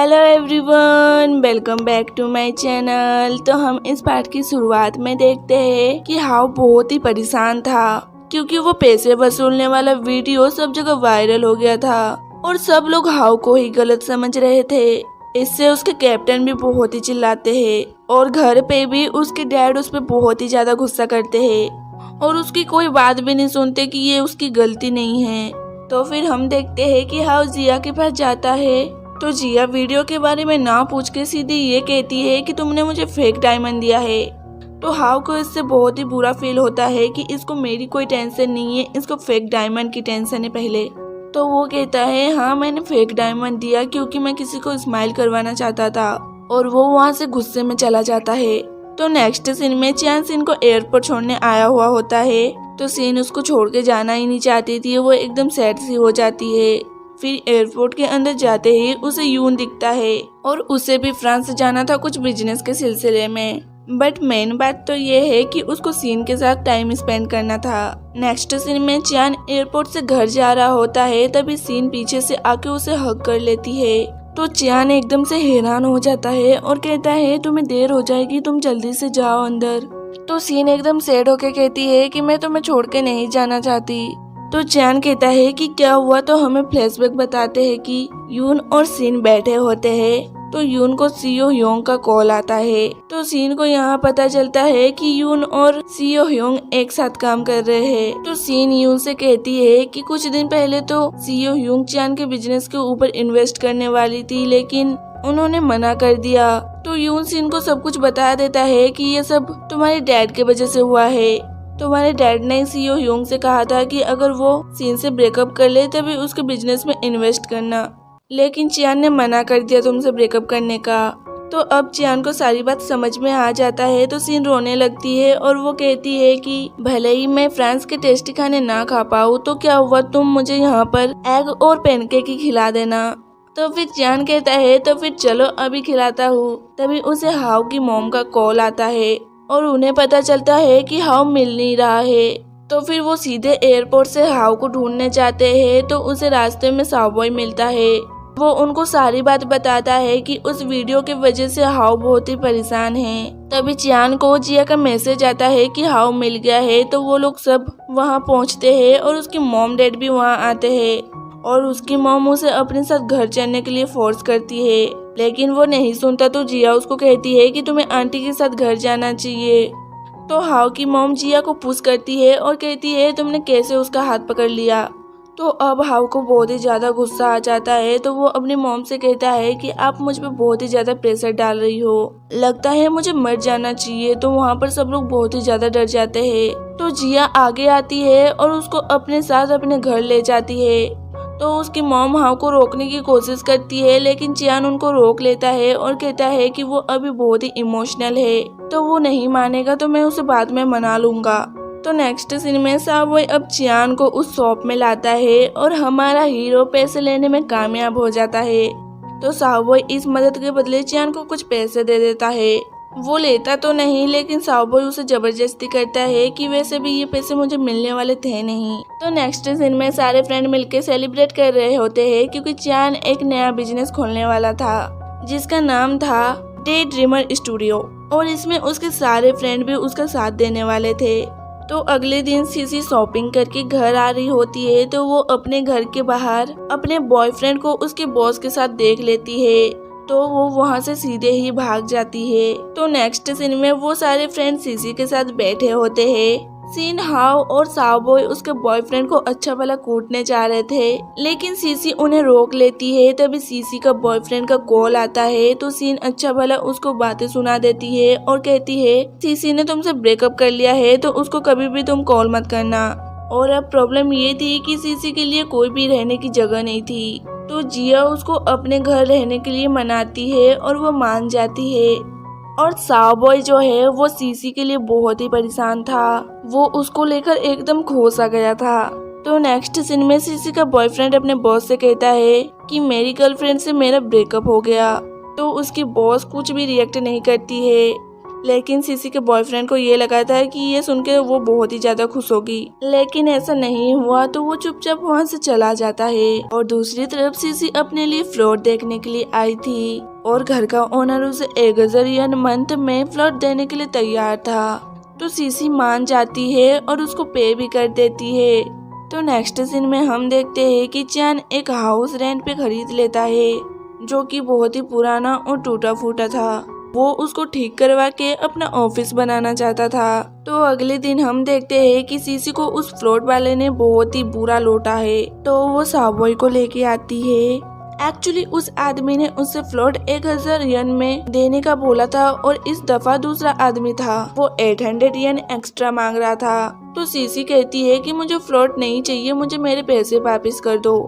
Hello everyone, welcome back to my channel. तो हम इस पार्ट की शुरुआत में देखते हैं कि हाउ बहुत ही परेशान था क्योंकि वो पैसे वसूलने वाला वीडियो सब जगह वायरल हो गया था और सब लोग हाउ को ही गलत समझ रहे थे। इससे उसके कैप्टन भी बहुत ही चिल्लाते हैं और घर पे भी उसके डैड उस पर बहुत ही ज्यादा गुस्सा करते हैं और उसकी कोई बात भी नहीं सुनते कि ये उसकी गलती नहीं है। तो फिर हम देखते हैं कि हाउ जिया के पास जाता है तो जिया वीडियो के बारे में ना पूछ के सीधे ये कहती है कि तुमने मुझे फेक डायमंड दिया है। तो हाउ को इससे बहुत ही बुरा फील होता है कि इसको मेरी कोई टेंशन नहीं है, इसको फेक डायमंड की टेंशन है पहले। तो वो कहता है हाँ मैंने फेक डायमंड दिया क्योंकि मैं किसी को स्माइल करवाना चाहता था और वो वहाँ से गुस्से में चला जाता है। तो नेक्स्ट सीन में चियान सीन को एयरपोर्ट छोड़ने आया हुआ होता है तो सीन उसको छोड़ के जाना ही नहीं चाहती थी, वो एकदम सैड सी हो जाती है। फिर एयरपोर्ट के अंदर जाते ही उसे यून दिखता है और उसे भी फ्रांस जाना था कुछ बिजनेस के सिलसिले में। बट मेन बात तो ये है कि उसको सीन के साथ टाइम स्पेंड करना था। नेक्स्ट सीन में चियान एयरपोर्ट से घर जा रहा होता है तभी सीन पीछे से आके उसे हग कर लेती है। तो चियान एकदम से हैरान हो जाता है और कहता है तुम्हें देर हो जाएगी, तुम जल्दी से जाओ अंदर। तो सीन एकदम सैड होके कहती है कि मैं तुम्हें छोड़ के नहीं जाना चाहती। तो चियान कहता है कि क्या हुआ। तो हमें फ्लैशबैक बताते हैं कि यून और सीन बैठे होते हैं तो यून को सीओ ह्योंग का कॉल आता है। तो सीन को यहाँ पता चलता है कि यून और सीओ ह्योंग एक साथ काम कर रहे हैं। तो सीन यून से कहती है कि कुछ दिन पहले तो सीओ ह्योंग चियान के बिजनेस के ऊपर इन्वेस्ट करने वाली थी लेकिन उन्होंने मना कर दिया। तो यून सीन को सब कुछ बता देता है कि ये सब तुम्हारे डैड के वजह से हुआ है। तुम्हारे डैड ने सीओ ह्योंग से कहा था कि अगर वो सीन से ब्रेकअप कर ले तभी उसके बिजनेस में इन्वेस्ट करना, लेकिन चियान ने मना कर दिया तुमसे ब्रेकअप करने का। तो अब चियान को सारी बात समझ में आ जाता है तो सीन रोने लगती है और वो कहती है कि भले ही मैं फ्रांस के टेस्टी खाने ना खा पाऊँ तो क्या हुआ, तुम मुझे यहाँ पर एग और पैनकेक ही खिला देना। तो फिर चियान कहता है तो फिर चलो अभी खिलाता हूँ। तभी उसे हाउ की मॉम का कॉल आता है और उन्हें पता चलता है कि हाउ मिल नहीं रहा है। तो फिर वो सीधे एयरपोर्ट से हाउ को ढूंढने जाते हैं तो उसे रास्ते में सावबॉय मिलता है। वो उनको सारी बात बताता है कि उस वीडियो की वजह से हाउ बहुत ही परेशान है। तभी चियान को जिया का मैसेज आता है कि हाउ मिल गया है। तो वो लोग सब वहाँ पहुँचते हैं और उसकी मॉम डैड भी वहाँ आते हैं और उसकी मॉम उसे अपने साथ घर चलने के लिए फोर्स करती है लेकिन वो नहीं सुनता। तो जिया उसको कहती है कि तुम्हें आंटी के साथ घर जाना चाहिए। तो हाउ की मॉम जिया को पुश करती है और कहती है तुमने कैसे उसका हाथ पकड़ लिया। तो अब हाउ को बहुत ही ज्यादा गुस्सा आ जाता है तो वो अपनी मॉम से कहता है कि आप मुझ पे बहुत ही ज्यादा प्रेशर डाल रही हो, लगता है मुझे मर जाना चाहिए। तो वहाँ पर सब लोग बहुत ही ज्यादा डर जाते हैं। तो जिया आगे आती है और उसको अपने साथ अपने घर ले जाती है। तो उसकी मॉम हाउ को रोकने की कोशिश करती है लेकिन चियान उनको रोक लेता है और कहता है कि वो अभी बहुत ही इमोशनल है तो वो नहीं मानेगा तो मैं उसे बाद में मना लूंगा। तो नेक्स्ट सीन में सावबॉय अब चियान को उस शॉप में लाता है और हमारा हीरो पैसे लेने में कामयाब हो जाता है। तो सावबॉय इस मदद के बदले चियान को कुछ पैसे दे देता है। वो लेता तो नहीं लेकिन सावबॉय उसे जबरदस्ती करता है कि वैसे भी ये पैसे मुझे मिलने वाले थे नहीं। तो नेक्स्ट सीन में सारे फ्रेंड मिलके सेलिब्रेट कर रहे होते हैं क्योंकि चियान एक नया बिजनेस खोलने वाला था जिसका नाम था डे ड्रीमर स्टूडियो और इसमें उसके सारे फ्रेंड भी उसका साथ देने वाले थे। तो अगले दिन सीसी शॉपिंग करके घर आ रही होती है तो वो अपने घर के बाहर अपने बॉयफ्रेंड को उसके बॉस के साथ देख लेती है तो वो वहाँ से सीधे ही भाग जाती है। तो नेक्स्ट सीन में वो सारे फ्रेंड सीसी के साथ बैठे होते हैं। सीन हाउ और सावबॉय उसके बॉयफ्रेंड को अच्छा भला कूटने जा रहे थे लेकिन सीसी उन्हें रोक लेती है। तभी सीसी का बॉयफ्रेंड का कॉल आता है तो सीन अच्छा भला उसको बातें सुना देती है और कहती है सीसी ने तुमसे ब्रेकअप कर लिया है तो उसको कभी भी तुम कॉल मत करना। और अब प्रॉब्लम ये थी कि सीसी के लिए कोई भी रहने की जगह नहीं थी तो जिया उसको अपने घर रहने के लिए मनाती है और वो मान जाती है। और सावबॉय जो है वो सीसी के लिए बहुत ही परेशान था, वो उसको लेकर एकदम खो सा गया था। तो नेक्स्ट सीन में सीसी का बॉयफ्रेंड अपने बॉस से कहता है कि मेरी गर्लफ्रेंड से मेरा ब्रेकअप हो गया। तो उसकी बॉस कुछ भी रिएक्ट नहीं करती है। लेकिन सीसी के बॉयफ्रेंड को ये लगा था कि ये सुन के वो बहुत ही ज्यादा खुश होगी, लेकिन ऐसा नहीं हुआ। तो वो चुपचाप वहाँ से चला जाता है। और दूसरी तरफ सीसी अपने लिए फ्लॉट देखने के लिए आई थी और घर का ओनर उसे 1000 यन मंथ में फ्लॉट देने के लिए तैयार था। तो सीसी मान जाती है और उसको पे भी कर देती है। तो नेक्स्ट सीन में हम देखते हैं कि चैन एक हाउस रेंट पे खरीद लेता है जो कि बहुत ही पुराना और टूटा फूटा था। वो उसको ठीक करवा के अपना ऑफिस बनाना चाहता था। तो अगले दिन हम देखते हैं कि सीसी को उस फ्लॉट वाले ने बहुत ही बुरा लौटा है। तो वो साबॉय को लेके आती है। एक्चुअली उस आदमी ने उससे फ्लॉट 1000 यन में देने का बोला था और इस दफा दूसरा आदमी था, वो 800 यन एक्स्ट्रा मांग रहा था। तो सीसी कहती है कि मुझे फ्लॉट नहीं चाहिए, मुझे मेरे पैसे वापस कर दो।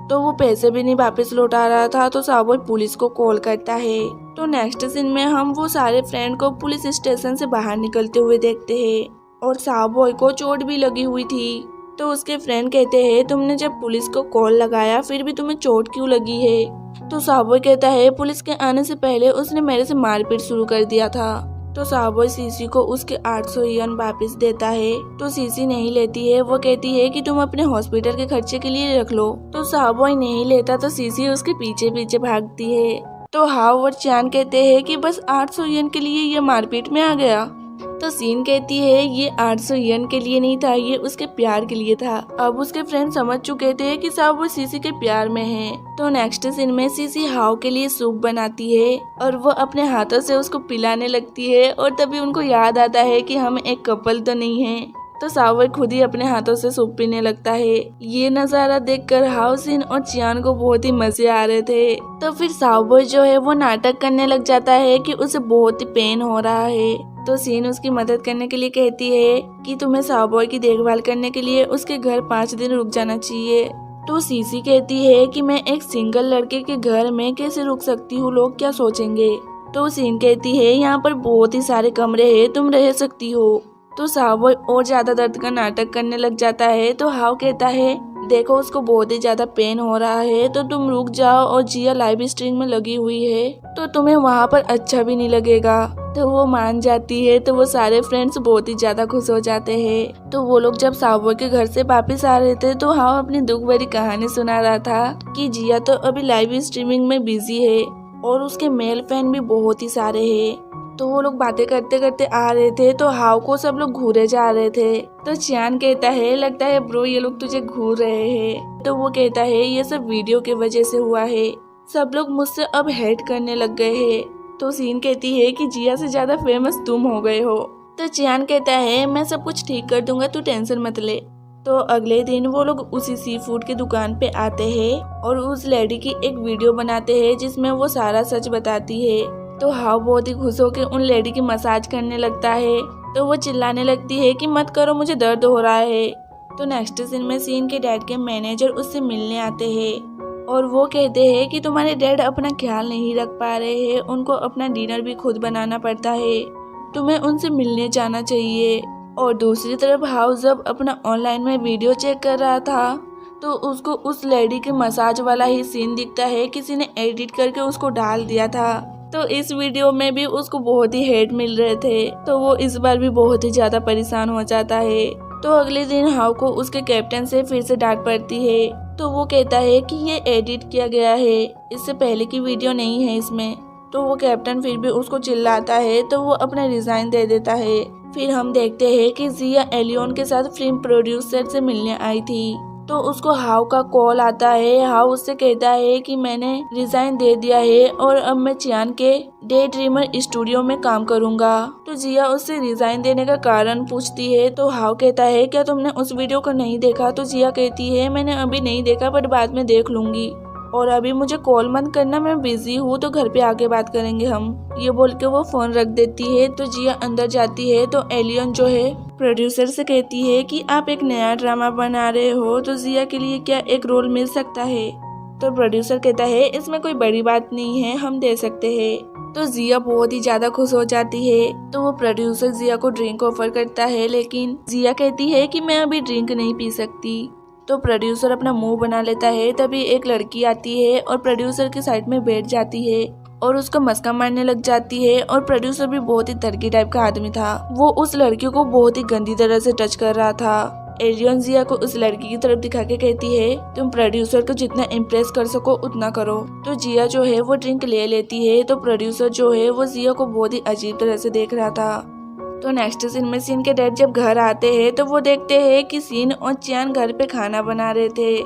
तो वो पैसे भी नहीं वापस लौटा रहा था। तो साबॉय पुलिस को कॉल करता है। तो नेक्स्ट सीन में हम वो सारे फ्रेंड को पुलिस स्टेशन से बाहर निकलते हुए देखते हैं और साबॉय को चोट भी लगी हुई थी। तो उसके फ्रेंड कहते हैं तुमने जब पुलिस को कॉल लगाया फिर भी तुम्हें चोट क्यों लगी है। तो साबॉय कहता है पुलिस के आने से पहले उसने मेरे से मारपीट शुरू कर दिया था। तो साबॉय सीसी को उसके 800 यन वापस देता है। तो सीसी नहीं लेती है, वो कहती है कि तुम अपने हॉस्पिटल के खर्चे के लिए रख लो। तो साबॉय नहीं लेता तो सीसी उसके पीछे पीछे भागती है। तो हाव और चान कहते हैं कि बस 800 यन के लिए ये मारपीट में आ गया। तो सीन कहती है ये 800 यन के लिए नहीं था, ये उसके प्यार के लिए था। अब उसके फ्रेंड समझ चुके थे कि साबॉय सीसी के प्यार में है। तो नेक्स्ट सीन में सीसी हाव के लिए सूप बनाती है और वो अपने हाथों से उसको पिलाने लगती है और तभी उनको याद आता है कि हम एक कपल तो नहीं है। तो साबॉय खुद ही अपने हाथों से सूप पीने लगता है। ये नजारा देखकर हाव, सीन और चियान को बहुत ही मजे आ रहे थे। तो फिर साबॉय जो है वो नाटक करने लग जाता है कि उसे बहुत ही पेन हो रहा है। तो सीन उसकी मदद करने के लिए कहती है कि तुम्हें साबॉय की देखभाल करने के लिए उसके घर 5 दिन रुक जाना चाहिए। तो सीसी कहती है कि मैं एक सिंगल लड़के के घर में कैसे रुक सकती हूँ, लोग क्या सोचेंगे। तो सीन कहती है यहाँ पर बहुत ही सारे कमरे हैं, तुम रह सकती हो। तो साबॉय और ज्यादा दर्द का नाटक करने लग जाता है। तो हाव कहता है देखो उसको बहुत ही ज्यादा पेन हो रहा है तो तुम रुक जाओ, और जिया लाइव स्ट्रीम में लगी हुई है तो तुम्हें वहाँ पर अच्छा भी नहीं लगेगा। तो वो मान जाती है। तो वो सारे फ्रेंड्स बहुत ही ज्यादा खुश हो जाते हैं। तो वो लोग जब साबॉय के घर से वापस आ रहे थे तो हाव अपनी दुख भरी कहानी सुना रहा था कि जिया तो अभी लाइव स्ट्रीमिंग में बिजी है और उसके मेल फैन भी बहुत ही सारे हैं। तो वो लोग बातें करते करते आ रहे थे तो हाव को सब लोग घूरे जा रहे थे। तो चियान कहता है लगता है ब्रो ये लोग तुझे घूर रहे हैं। तो वो कहता है ये सब वीडियो के वजह से हुआ है, सब लोग मुझसे अब हेट करने लग गए हैं। तो सीन कहती है कि जिया से ज्यादा फेमस तुम हो गए हो। तो चियान कहता है मैं सब कुछ ठीक कर दूंगा, तू टेंशन मत ले। तो अगले दिन वो लोग उसी सी फूड की दुकान पे आते हैं और उस लेडी की एक वीडियो बनाते हैं जिसमें वो सारा सच बताती है। तो हाव बहुत ही खुश होकर उन लेडी की मसाज करने लगता है। तो वो चिल्लाने लगती है कि मत करो मुझे दर्द हो रहा है। तो नेक्स्ट सीन में सीन के डैड के मैनेजर उससे मिलने आते हैं और वो कहते हैं कि तुम्हारे डैड अपना ख्याल नहीं रख पा रहे हैं, उनको अपना डिनर भी खुद बनाना पड़ता है, तुम्हें उनसे मिलने जाना चाहिए। और दूसरी तरफ हाव जब अपना ऑनलाइन में वीडियो चेक कर रहा था तो उसको उस लेडी के मसाज वाला ही सीन दिखता है, किसी ने एडिट करके उसको डाल दिया था। तो इस वीडियो में भी उसको बहुत ही हेट मिल रहे थे। तो वो इस बार भी बहुत ही ज्यादा परेशान हो जाता है। तो अगले दिन हाव को उसके कैप्टन से फिर से डांट पड़ती है। तो वो कहता है कि ये एडिट किया गया है, इससे पहले की वीडियो नहीं है इसमें। तो वो कैप्टन फिर भी उसको चिल्लाता है तो वो अपना रिजाइन दे देता है। फिर हम देखते हैं कि जिया एलियन के साथ फिल्म प्रोड्यूसर से मिलने आई थी। तो उसको हाव का कॉल आता है। हाव उससे कहता है कि मैंने रिजाइन दे दिया है और अब मैं चियान के डे ड्रीमर स्टूडियो में काम करूंगा। तो जिया उससे रिजाइन देने का कारण पूछती है। तो हाव कहता है क्या तुमने उस वीडियो को नहीं देखा। तो जिया कहती है मैंने अभी नहीं देखा बट बाद में देख लूंगी, और अभी मुझे कॉल मत करना, मैं बिजी हूँ, तो घर पे आके बात करेंगे हम। ये बोल के वो फोन रख देती है। तो जिया अंदर जाती है तो एलियन जो है प्रोड्यूसर से कहती है कि आप एक नया ड्रामा बना रहे हो तो जिया के लिए क्या एक रोल मिल सकता है। तो प्रोड्यूसर कहता है इसमें कोई बड़ी बात नहीं है, हम दे सकते हैं। तो जिया बहुत ही ज्यादा खुश हो जाती है। तो वो प्रोड्यूसर जिया को ड्रिंक ऑफर करता है, लेकिन जिया कहती है कि मैं अभी ड्रिंक नहीं पी सकती। तो प्रोड्यूसर अपना मुंह बना लेता है। तभी एक लड़की आती है और प्रोड्यूसर की साइड में बैठ जाती है और उसका मस्का मारने लग जाती है। और प्रोड्यूसर भी बहुत ही तर्की टाइप का आदमी था, वो उस लड़की को बहुत ही गंदी तरह से टच कर रहा था। एरियन जिया को उस लड़की की तरफ दिखा के कहती है, तुम प्रोड्यूसर को जितना इम्प्रेस कर सको उतना करो। तो जिया जो है वो ड्रिंक ले लेती है। तो प्रोड्यूसर जो है वो जिया को बहुत ही अजीब तरह से देख रहा था। तो नेक्स्ट सीन में सीन के डैड जब घर आते हैं तो वो देखते हैं कि सीन और चियान घर पे खाना बना रहे थे।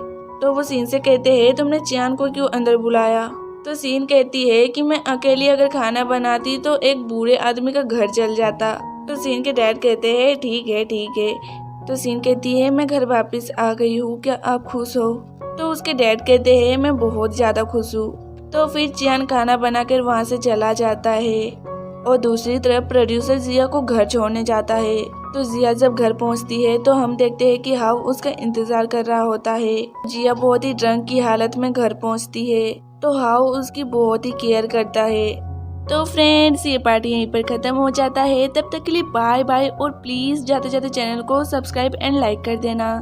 तो वो सीन से कहते हैं, तुमने चियान को क्यों अंदर बुलाया। तो सीन कहती है कि मैं अकेली अगर खाना बनाती तो एक बूढ़े आदमी का घर जल जाता। तो सीन के डैड कहते हैं, ठीक है ठीक है। तो सीन कहती है, मैं घर वापस आ गई हूँ, क्या आप खुश हो। तो उसके डैड कहते हैं, मैं बहुत ज्यादा खुश हूँ। तो फिर चियान खाना बनाकर वहाँ से चला जाता है। और दूसरी तरफ प्रोड्यूसर जिया को घर छोड़ने जाता है। तो जिया जब घर पहुंचती है तो हम देखते हैं कि हाउ उसका इंतजार कर रहा होता है। जिया बहुत ही ड्रंक की हालत में घर पहुंचती है तो हाउ उसकी बहुत ही केयर करता है। तो फ्रेंड्स, ये पार्ट यहीं पर खत्म हो जाता है। तब तक के लिए बाय बाय और प्लीज जाते जाते चैनल को सब्सक्राइब एंड लाइक कर देना।